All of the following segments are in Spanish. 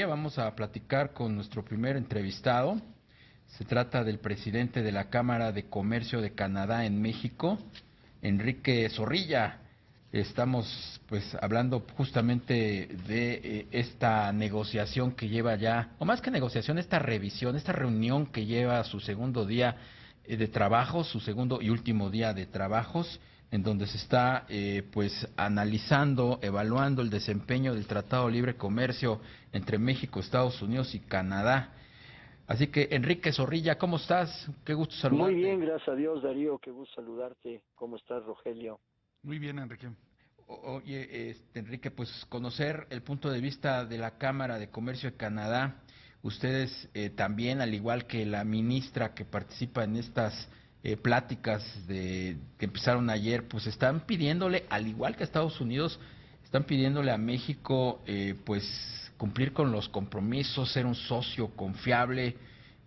Vamos a platicar con nuestro primer entrevistado. Se trata del presidente de la Cámara de Comercio de Canadá en México, Enrique Zorrilla. Estamos pues hablando justamente de esta negociación que lleva ya, o más que negociación, esta revisión, esta reunión que lleva su segundo día de trabajo, su segundo y último día de trabajos, en donde se está pues analizando, evaluando el desempeño del Tratado de Libre Comercio entre México, Estados Unidos y Canadá. Así que, Enrique Zorrilla, ¿cómo estás? Qué gusto Muy saludarte. bien, gracias a Dios, Darío, qué gusto saludarte. ¿Cómo estás, Rogelio? Muy bien, Enrique. Oye, Enrique, pues conocer el punto de vista de la Cámara de Comercio de Canadá. Ustedes también, al igual que la ministra que participa en estas pláticas que empezaron ayer, pues están pidiéndole, al igual que Estados Unidos, están pidiéndole a México, pues cumplir con los compromisos, ser un socio confiable,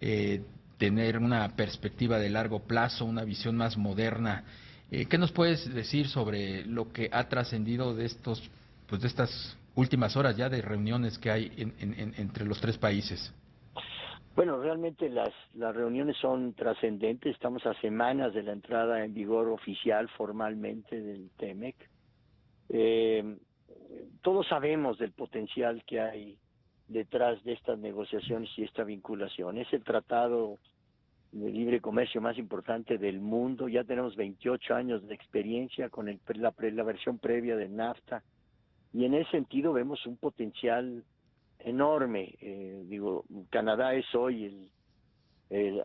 eh, tener una perspectiva de largo plazo, una visión más moderna. ¿Qué nos puedes decir sobre lo que ha trascendido de pues de estas últimas horas ya de reuniones que hay entre los tres países? Bueno, realmente las reuniones son trascendentes. Estamos a semanas de la entrada en vigor oficial formalmente del TEMEC. Eh, Todos sabemos del potencial que hay detrás de estas negociaciones y esta vinculación. Es el tratado de libre comercio más importante del mundo. Ya tenemos 28 años de experiencia con la versión previa de NAFTA. Y en ese sentido vemos un potencial enorme. Canadá es hoy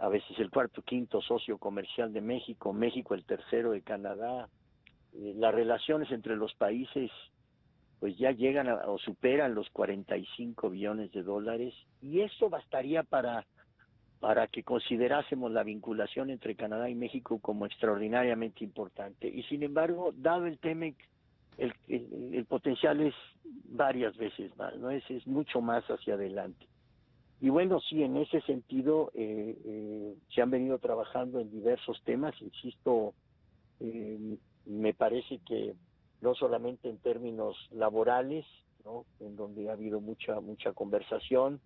a veces el cuarto, quinto socio comercial de México, México el tercero de Canadá. Las relaciones entre los países pues ya llegan o superan los 45 billones de dólares, y esto bastaría para que considerásemos la vinculación entre Canadá y México como extraordinariamente importante. Y sin embargo, dado el TEMEC, el potencial es varias veces más, ¿no? Es mucho más hacia adelante. Y bueno, sí, en ese sentido se han venido trabajando en diversos temas, insisto, me parece que no solamente en términos laborales, ¿no?, en donde ha habido mucha conversación,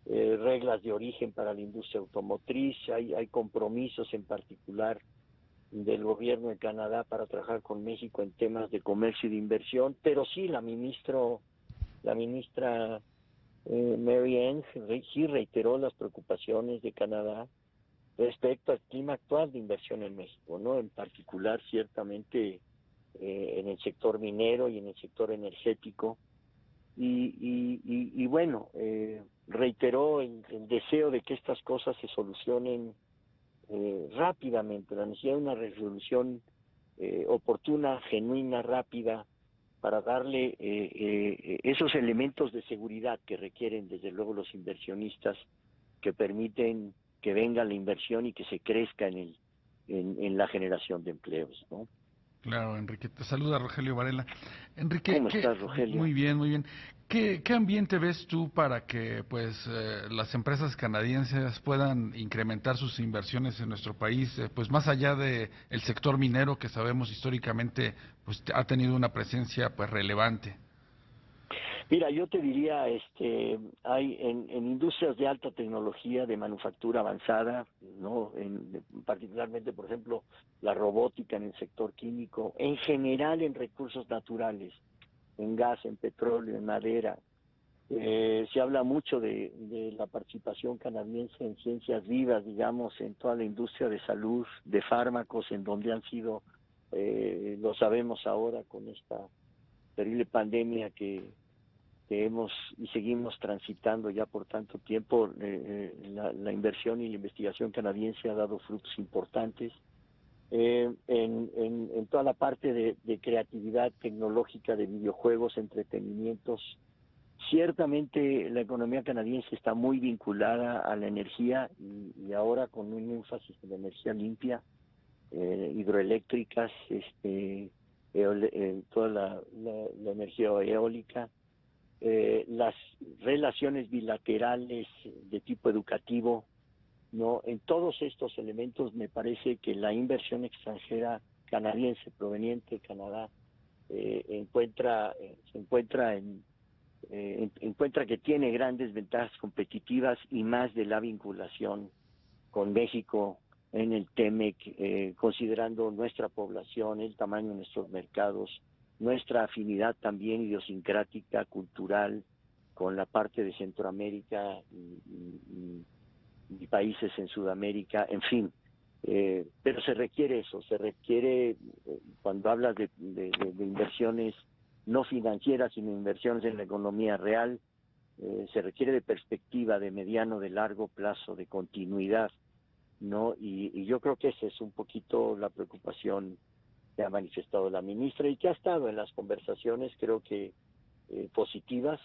reglas de origen para la industria automotriz, hay compromisos en particular del gobierno de Canadá para trabajar con México en temas de comercio y de inversión, pero sí la ministra Mary Ann sí reiteró las preocupaciones de Canadá respecto al clima actual de inversión en México, ¿no? En particular, ciertamente, en el sector minero y en el sector energético. Y bueno, reiteró el deseo de que estas cosas se solucionen rápidamente, la necesidad de una resolución oportuna, genuina, rápida, para darle esos elementos de seguridad que requieren desde luego los inversionistas, que permiten que venga la inversión y que se crezca en la generación de empleos, ¿no? Claro, Enrique. Te saluda Rogelio Varela. Enrique, ¿Cómo estás, Rogelio? muy bien, muy bien. ¿Qué ambiente ves tú para que pues las empresas canadienses puedan incrementar sus inversiones en nuestro país, pues más allá de el sector minero que sabemos históricamente pues ha tenido una presencia pues relevante? Mira, yo te diría, hay en industrias de alta tecnología, de manufactura avanzada, ¿no? Particularmente, por ejemplo, la robótica en el sector químico, en general en recursos naturales, en gas, en petróleo, en madera. Se habla mucho de la participación canadiense en ciencias vivas, digamos, en toda la industria de salud, de fármacos, en donde han sido, lo sabemos ahora con esta terrible pandemia que hemos y seguimos transitando ya por tanto tiempo. La inversión y la investigación canadiense ha dado frutos importantes. En toda la parte de creatividad tecnológica, de videojuegos, entretenimientos, ciertamente la economía canadiense está muy vinculada a la energía, y ahora con un énfasis en la energía limpia, hidroeléctricas, toda la energía eólica, las relaciones bilaterales de tipo educativo, ¿no? En todos estos elementos me parece que la inversión extranjera canadiense proveniente de Canadá se encuentra encuentra que tiene grandes ventajas competitivas y más de la vinculación con México en el TEMEC, considerando nuestra población, el tamaño de nuestros mercados, nuestra afinidad también idiosincrática, cultural, con la parte de Centroamérica y países en Sudamérica, en fin. Pero se requiere eso, se requiere, cuando hablas de inversiones no financieras, sino inversiones en la economía real, se requiere de perspectiva de mediano, de largo plazo, de continuidad, ¿no? Y yo creo que esa es un poquito la preocupación que ha manifestado la ministra y que ha estado en las conversaciones, creo que positivas,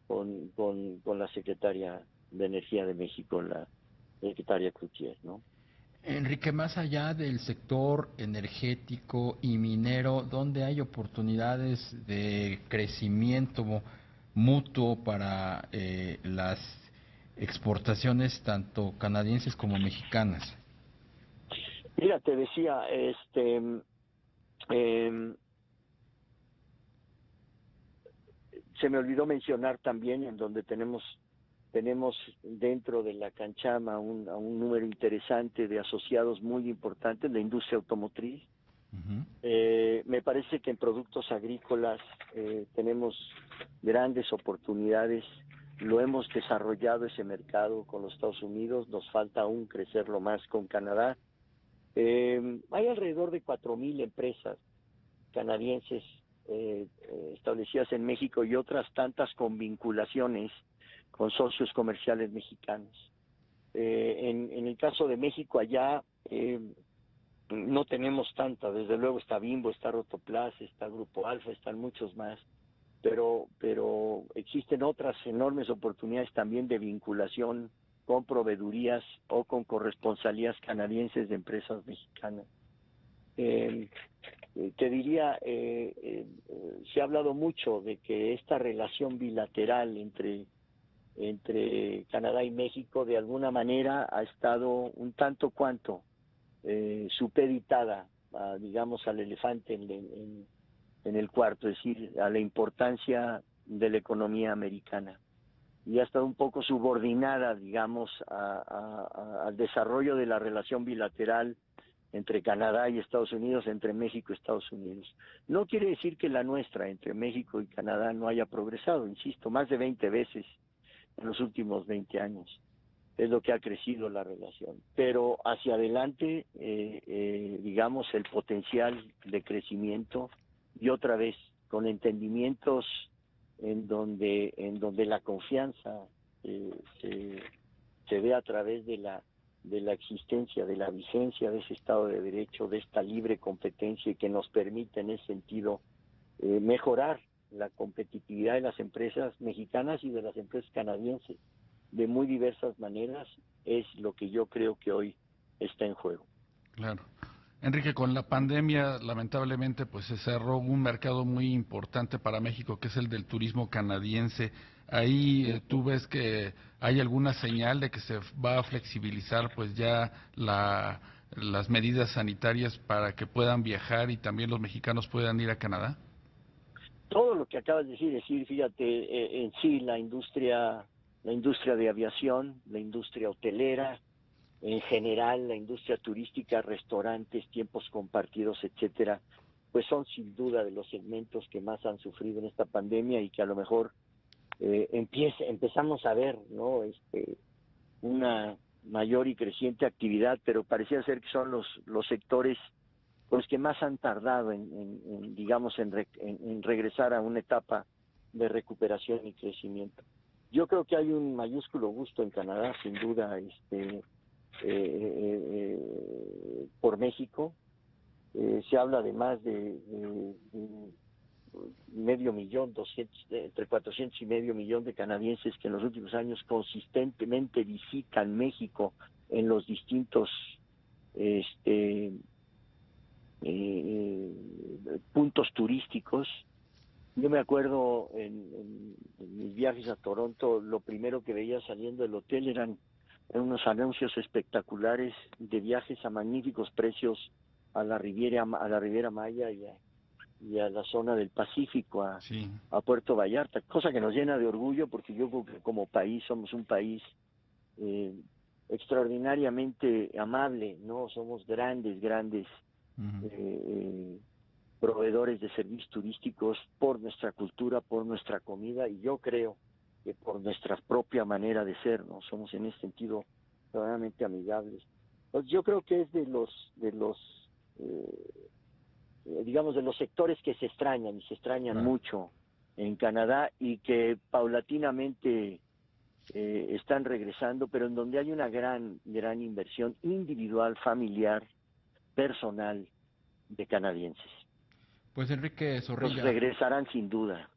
con la secretaria de Energía de México, la secretaria Cloutier, ¿no? Enrique, más allá del sector energético y minero, ¿dónde hay oportunidades de crecimiento mutuo para las exportaciones tanto canadienses como mexicanas? Mira, te decía, se me olvidó mencionar también en donde tenemos dentro de la Canchama un número interesante de asociados muy importantes, la industria automotriz. Me parece que en productos agrícolas tenemos grandes oportunidades, lo hemos desarrollado ese mercado con los Estados Unidos, nos falta aún crecerlo más con Canadá. Hay alrededor de 4,000 empresas canadienses establecidas en México y otras tantas con vinculaciones con socios comerciales mexicanos. En el caso de México, allá no tenemos tanta, desde luego está Bimbo, está Rotoplas, está Grupo Alfa, están muchos más, pero existen otras enormes oportunidades también de vinculación con proveedurías o con corresponsalías canadienses de empresas mexicanas. Te diría, se ha hablado mucho de que esta relación bilateral entre Canadá y México de alguna manera ha estado un tanto cuanto supeditada, digamos, al elefante en el cuarto, es decir, a la importancia de la economía americana. Y ha estado un poco subordinada, digamos, al desarrollo de la relación bilateral entre Canadá y Estados Unidos, entre México y Estados Unidos. No quiere decir que la nuestra, entre México y Canadá, no haya progresado, insisto, más de 20 veces en los últimos 20 años. Es lo que ha crecido la relación. Pero hacia adelante, digamos, el potencial de crecimiento, y otra vez, con entendimientos en donde la confianza se ve a través de la existencia, de la vigencia de ese Estado de Derecho, de esta libre competencia y que nos permite en ese sentido mejorar la competitividad de las empresas mexicanas y de las empresas canadienses de muy diversas maneras, es lo que yo creo que hoy está en juego. Claro. Enrique, con la pandemia, lamentablemente, pues se cerró un mercado muy importante para México, que es el del turismo canadiense. Ahí tú ves que hay alguna señal de que se va a flexibilizar, pues ya las medidas sanitarias para que puedan viajar y también los mexicanos puedan ir a Canadá. Todo lo que acabas de decir, fíjate, en sí la industria de aviación, la industria hotelera, en general la industria turística, restaurantes, tiempos compartidos, etcétera, pues son sin duda de los segmentos que más han sufrido en esta pandemia y que a lo mejor empezamos a ver, ¿no? Una mayor y creciente actividad, pero parecía ser que son los sectores los que más han tardado digamos, en regresar a una etapa de recuperación y crecimiento. Yo creo que hay un mayúsculo gusto en Canadá, sin duda, por México. Se habla de más de 500,000, entre 400 y medio millón de canadienses que en los últimos años consistentemente visitan México en los distintos puntos turísticos. Yo me acuerdo en mis viajes a Toronto, lo primero que veía saliendo del hotel eran unos anuncios espectaculares de viajes a magníficos precios a la Riviera Maya y a la zona del Pacífico, Sí. a Puerto Vallarta, cosa que nos llena de orgullo porque yo creo que como país somos un país extraordinariamente amable, ¿no? Somos grandes proveedores de servicios turísticos por nuestra cultura, por nuestra comida, y yo creo que por nuestra propia manera de ser, ¿no? Somos en ese sentido verdaderamente amigables. Pues yo creo que es de los digamos, de los sectores que se extrañan, y se extrañan mucho en Canadá, y que paulatinamente están regresando, pero en donde hay una gran inversión individual, familiar, personal de canadienses. Pues Enrique Los Zorrilla, regresarán sin duda.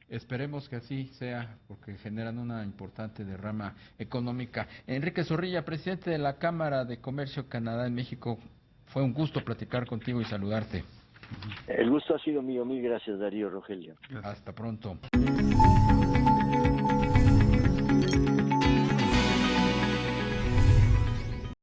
esperemos que así sea, porque generan una importante derrama económica. Enrique Zorrilla, presidente de la Cámara de Comercio Canadá en México, fue un gusto platicar contigo y saludarte. El gusto ha sido mío. Mil gracias, Darío, Rogelio. Hasta pronto.